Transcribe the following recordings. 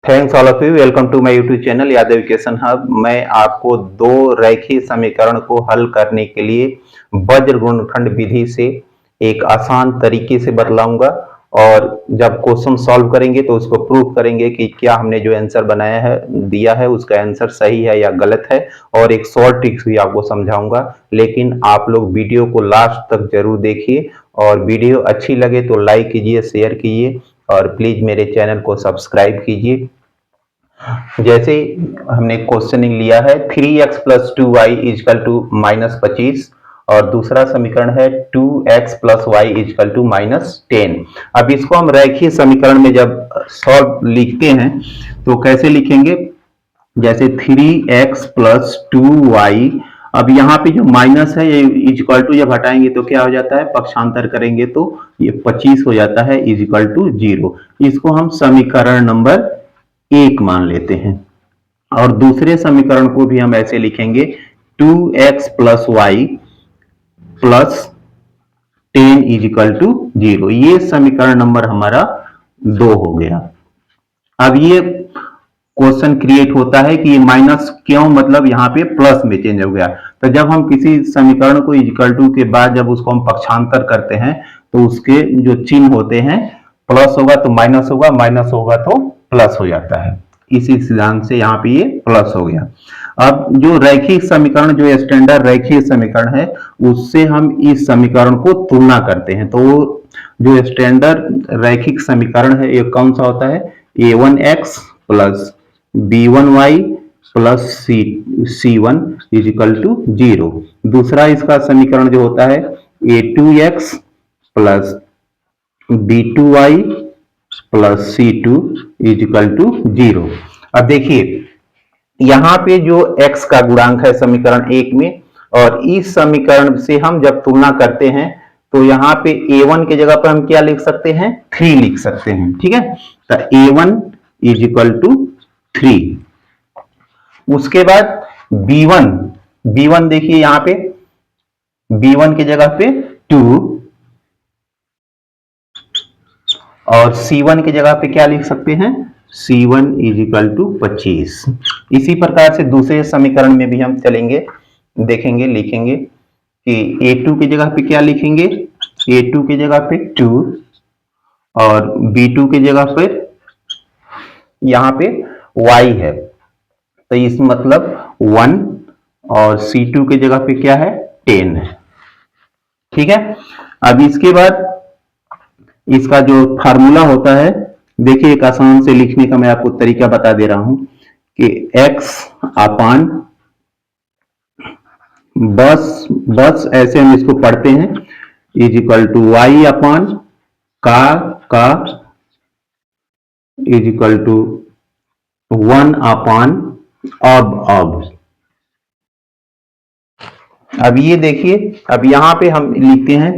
Thanks all of you. Welcome to my YouTube channel Yadav education hub. मैं आपको दो रैखिक समीकरण को हल करने के लिए वज्र गुणनखंड विधि से एक आसान तरीके से बतलाऊंगा और जब क्वेश्चन सॉल्व करेंगे तो उसको प्रूव करेंगे कि क्या हमने जो आंसर बनाया है दिया है उसका आंसर सही है या गलत है। और एक शॉर्ट ट्रिक्स भी आपको समझाऊंगा, लेकिन आप लोग वीडियो को लास्ट तक जरूर देखिए और वीडियो अच्छी लगे तो लाइक कीजिए, शेयर कीजिए और प्लीज मेरे चैनल को सब्सक्राइब कीजिए। जैसे हमने क्वेश्चनिंग लिया है 3x plus 2y is equal to -25 और दूसरा समीकरण है 2x plus Y is equal to -10। अब इसको हम रैखिक समीकरण में जब सॉल्व लिखते हैं तो कैसे लिखेंगे, जैसे 3x प्लस 2y। अब यहाँ पे जो माइनस है ये इजकल टू जब हटाएंगे तो क्या हो जाता है, पक्षांतर करेंगे तो ये 25 हो जाता है इजकल टू 0। इसको हम समीकरण नंबर 1 मान लेते हैं। और दूसरे समीकरण को भी हम ऐसे लिखेंगे 2x plus y plus 10 is equal to 0। ये समीकरण नंबर हमारा 2 हो गया। अब ये क्वेश्चन क्रिएट होता है कि ये माइनस क्यों, मतलब यहाँ पे प्लस में चेंज हो गया। तो जब हम किसी समीकरण को इजिकल टू के बाद जब उसको हम पक्षांतर करते हैं तो उसके जो चिन्ह होते हैं, प्लस होगा तो माइनस होगा, माइनस होगा तो प्लस हो जाता है। इसी सिद्धांत से यहाँ पे ये प्लस हो गया। अब जो रैखिक समीकरण, जो स्टैंडर्ड रैखिक समीकरण है, उससे हम इस समीकरण को तुलना करते हैं। तो जो स्टैंडर्ड रैखिक समीकरण है ये कौन सा होता है, a1x plus b1y plus c1 is equal to 0। दूसरा इसका समीकरण जो होता है a2x plus b2y plus c2 is equal to 0। अब देखिए यहां पे जो x का गुणांक है समीकरण 1 में, और इस समीकरण से हम जब तुलना करते हैं तो यहाँ पे a1 के जगह पर हम क्या लिख सकते हैं, 3 लिख सकते हैं। ठीक है, तो a1 इजिकल टू 3। उसके बाद b1, b1 देखिए यहाँ पे b1 की जगह पे 2 और C1 की जगह पे क्या लिख सकते हैं, C1 इजिकल टू 25। इसी प्रकार से दूसरे समीकरण में भी हम चलेंगे, देखेंगे, लिखेंगे कि A2 की जगह पे क्या लिखेंगे, A2 की जगह पे 2 और B2 की जगह पे यहाँ पे Y है तो इस मतलब 1 और C2 की जगह पे क्या है, 10 है। ठीक है, अब इसके बाद इसका जो फार्मूला होता है, देखिए एक आसान से लिखने का मैं आपको तरीका बता दे रहा हूं कि x अपान बस ऐसे हम इसको पढ़ते हैं इज इक्वल टू वाई अपान का इज इक्वल टू 1 अपान अब ये देखिए, अब यहां पे हम लिखते हैं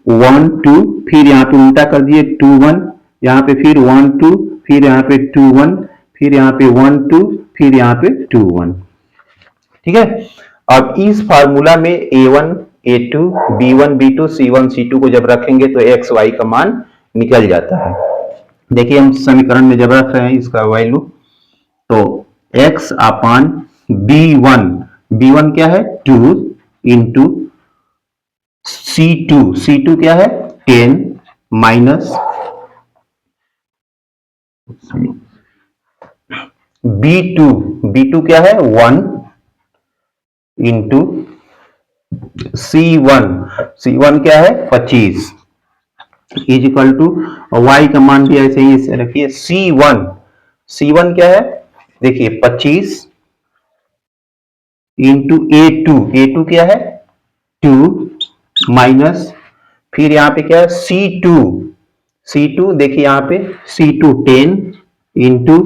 1 2, फिर यहाँ पे उल्टा कर दिए 2 1, यहाँ पे फिर 1 2, फिर यहाँ पे 2 1, फिर यहाँ पे 1 2, फिर यहाँ पे 2 1। ठीक है, अब इस फार्मूला में a1 a2 b1 b2 c1 c2 को जब रखेंगे तो x y का मान निकल जाता है। देखिए हम समीकरण में जब रख रहे हैं इसका वैल्यू, तो x अपान b1 क्या है 2 इंटू C2 क्या है 10 माइनस B2 क्या है 1 इंटू C1 क्या है 25 इज इक्वल टू y का मान भी ऐसे ही रखिए C1 क्या है, देखिए 25 इंटू A2 क्या है 2 माइनस, फिर यहां पे क्या है C2 देखिए यहां पे C2 10 इंटू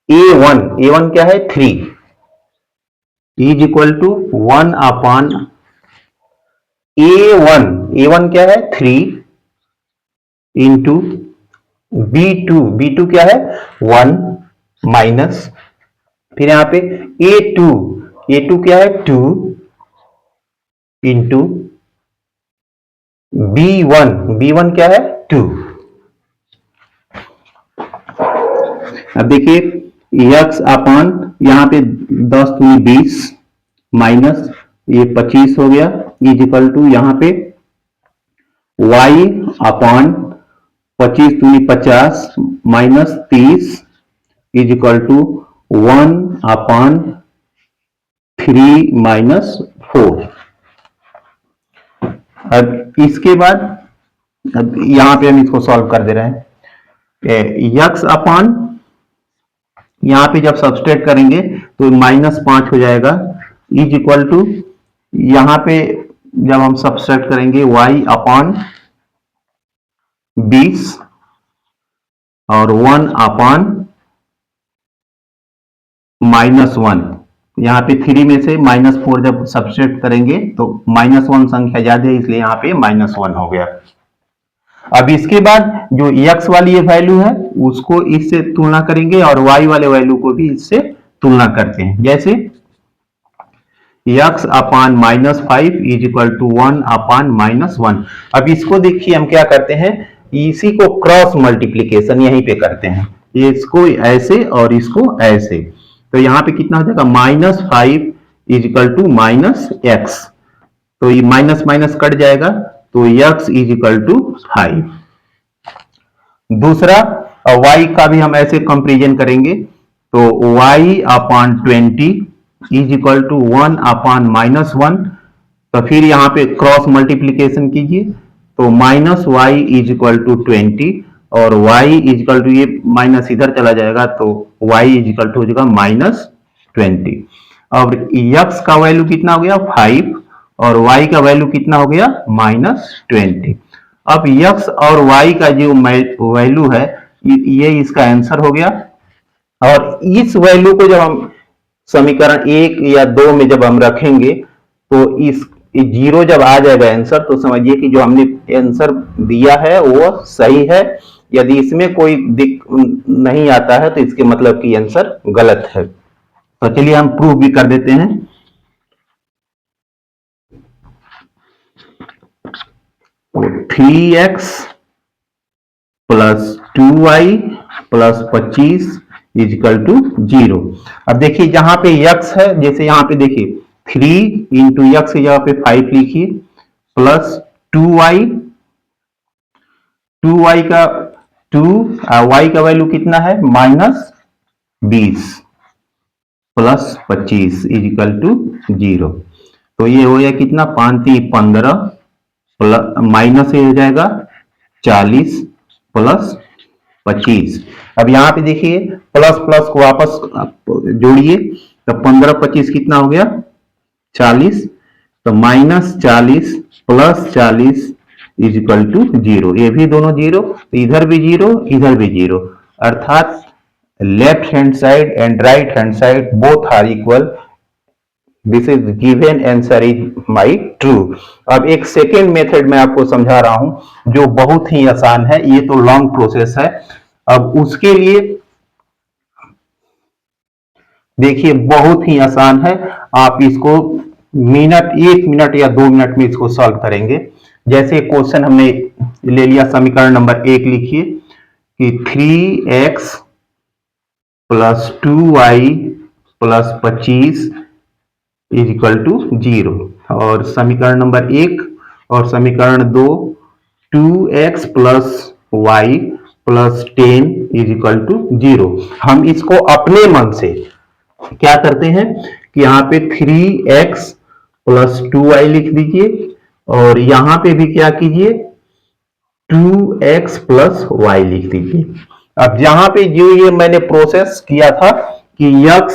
A1 क्या है 3 is equal to 1 upon A1 क्या है 3 इंटू B2 क्या है 1 माइनस, फिर यहां पे A2 क्या है 2 इंटू B1 क्या है 2। अब देखिए यक्स अपान यहाँ पे 10 दूनी 20 माइनस ये 25 हो गया इज इक्वल टू यहाँ पे y अपान 25 दूनी 50 minus 30 is equal to 1 upon 3 minus 4। अब इसके बाद अब यहां पे हम इसको सॉल्व कर दे रहे हैं। यक्स अपान यहां पे जब सब्सट्रैक्ट करेंगे तो -5 हो जाएगा इज इक्वल टू यहां पे जब हम सब्सट्रैक्ट करेंगे y अपान 20 और 1 अपान -1। यहाँ पे 3 में से -4 जब सब्सट्रैक्ट करेंगे तो -1 संख्या ज्यादा है इसलिए यहाँ पे -1 हो गया। अब इसके बाद जो x वाली ये वैल्यू है उसको इससे तुलना करेंगे और y वाले वैल्यू को भी इससे तुलना करते हैं। जैसे x upon -5 is equal to 1 upon -1। अब इसको देखिए हम क्या करते हैं, इसी को क्रॉस मल्टीप्लीकेशन यहीं पे करते हैं, इसको ऐसे और इसको ऐसे। तो यहाँ पे कितना हो जाएगा -5 इज इक्वल टू -x। तो ये माइनस माइनस कट जाएगा तो x इज इक्वल टू 5। दूसरा y का भी हम ऐसे कंपेरिजन करेंगे तो y upon 20 is equal to 1 upon -1। तो फिर यहाँ पे क्रॉस मल्टीप्लीकेशन कीजिए तो -y इज इक्वल टू 20 और y इज इक्वल टू ये माइनस इधर चला जाएगा तो y इज इक्वल टू हो जाएगा -20। अब x का वैल्यू कितना हो गया 5 और y का वैल्यू कितना हो गया -20। अब x और y का जो वैल्यू है ये इसका आंसर हो गया। और इस वैल्यू को जब हम समीकरण 1 या 2 में जब हम रखेंगे तो इस 0 जब आ जाएगा आंसर तो समझिए कि जो हमने आंसर दिया है वो सही है। यदि इसमें कोई नहीं आता है तो इसके मतलब कि आंसर गलत है। तो चलिए हम प्रूव भी कर देते हैं। तो 3x plus 2y plus 25 is equal to 0। अब देखिए जहां पे x है, जैसे यहां पे देखिए 3 इंटू एक्स की जगह पे 5 लिखिए प्लस 2y, 2y का 2 y का वैल्यू कितना है -20 प्लस 25 इज इक्वल टू 0। तो ये हो गया कितना 5 3 15 प्लस माइनस ये हो जाएगा 40 प्लस 25। अब यहाँ पे देखिए प्लस प्लस को वापस जोड़िए तो 15 25 कितना हो गया 40। तो -40 प्लस 40 इज इक्वल टू 0। ये भी दोनों 0 तो इधर भी 0 इधर भी 0, अर्थात left hand side and right hand side both are equal. This is given answer is my true. अब एक सेकेंड मेथड में आपको समझा रहा हूं जो बहुत ही आसान है, ये तो लॉन्ग प्रोसेस है। अब उसके लिए देखिए बहुत ही आसान है, आप इसको मिनट 1 मिनट या 2 मिनट में इसको सॉल्व करेंगे। जैसे क्वेश्चन हमने ले लिया, समीकरण नंबर 1 लिखिए कि 3x plus 2y plus 25 is equal to 0। और समीकरण नंबर 1 और समीकरण 2 2x plus y plus 10 is equal to 0। हम इसको अपने मन से क्या करते हैं कि यहाँ पे 3x प्लस 2y लिख दीजिए और यहां पे भी क्या कीजिए 2x प्लस y लिख दीजिए। अब यहां पे जो ये मैंने प्रोसेस किया था कि x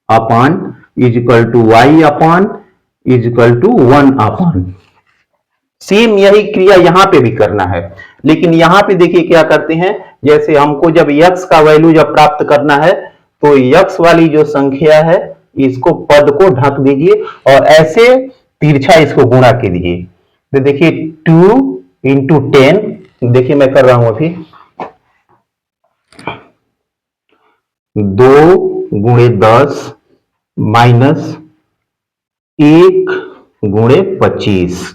upon is equal to y upon is equal to 1 upon, same यही क्रिया यहां पे भी करना है। लेकिन यहां पे देखिए क्या करते हैं, जैसे हमको जब x का वैल्यू जब प्राप्त करना है तो x वाली जो संख्या है इसको पद को ढक दीजिए और ऐसे तिरछा इसको गुणा कीजिए। तो देखिए 2 इंटू 10, देखिए मैं कर रहा हूं अभी 2 गुणे 10 माइनस 1 गुणे 25।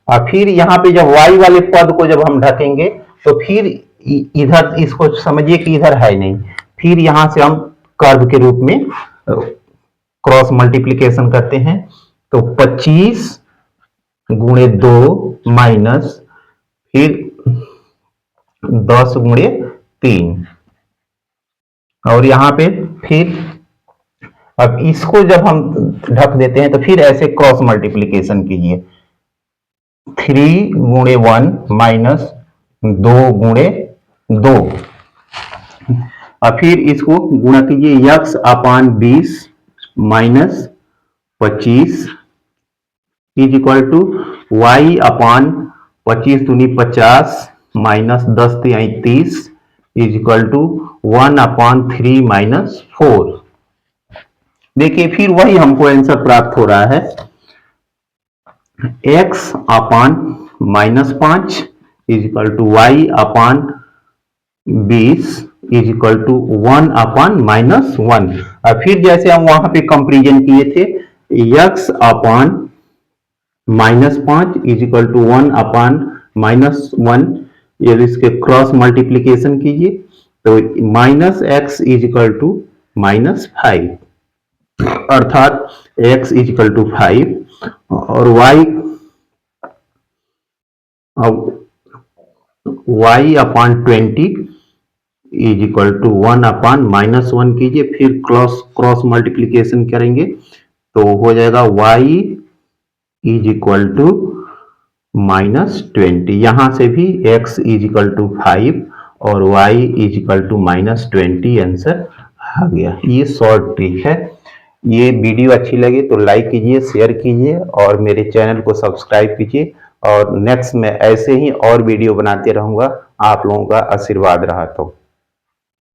और फिर यहां पे जब y वाले पद को जब हम ढकेंगे तो फिर इधर इसको समझिए कि इधर है नहीं, फिर यहां से हम कर्व के रूप में क्रॉस मल्टीप्लीकेशन करते हैं। तो 25 गुणे 2 माइनस फिर 10 गुणे 3, और यहां पे फिर अब इसको जब हम ढक देते हैं तो फिर ऐसे क्रॉस मल्टीप्लीकेशन कीजिए। 3 गुणे 1 माइनस 2 गुणे 2, और फिर इसको गुणा कीजिए, x upon 20 minus 25 is equal to y upon 25 दूनी 50 माइनस 10 तिहाई 30 is equal to 1 upon 3 minus 4। देखिए फिर वही हमको आंसर प्राप्त हो रहा है, x upon minus 5 is equal to y upon 20 is equal to 1 upon minus 1। और फिर जैसे हम वहां पे कंपेरिजन किए थे, x upon minus 5 is equal to 1 upon minus 1, ये इसके क्रॉस मल्टीप्लीकेशन कीजिए तो minus x is equal to minus 5, अर्थात x इज इक्वल टू 5 और y upon 20 is equal to 1 upon minus 1 कीजिए, फिर क्रॉस मल्टीप्लीकेशन करेंगे तो हो जाएगा y is equal to minus 20। यहां से भी x इज इक्वल टू 5 और y is equal to minus 20 answer आ गया। ये शॉर्ट ट्रिक है। ये वीडियो अच्छी लगे तो लाइक कीजिए, शेयर कीजिए और मेरे चैनल को सब्सक्राइब कीजिए, और नेक्स्ट में ऐसे ही और वीडियो बनाते रहूंगा। आप लोगों का आशीर्वाद रहा तो।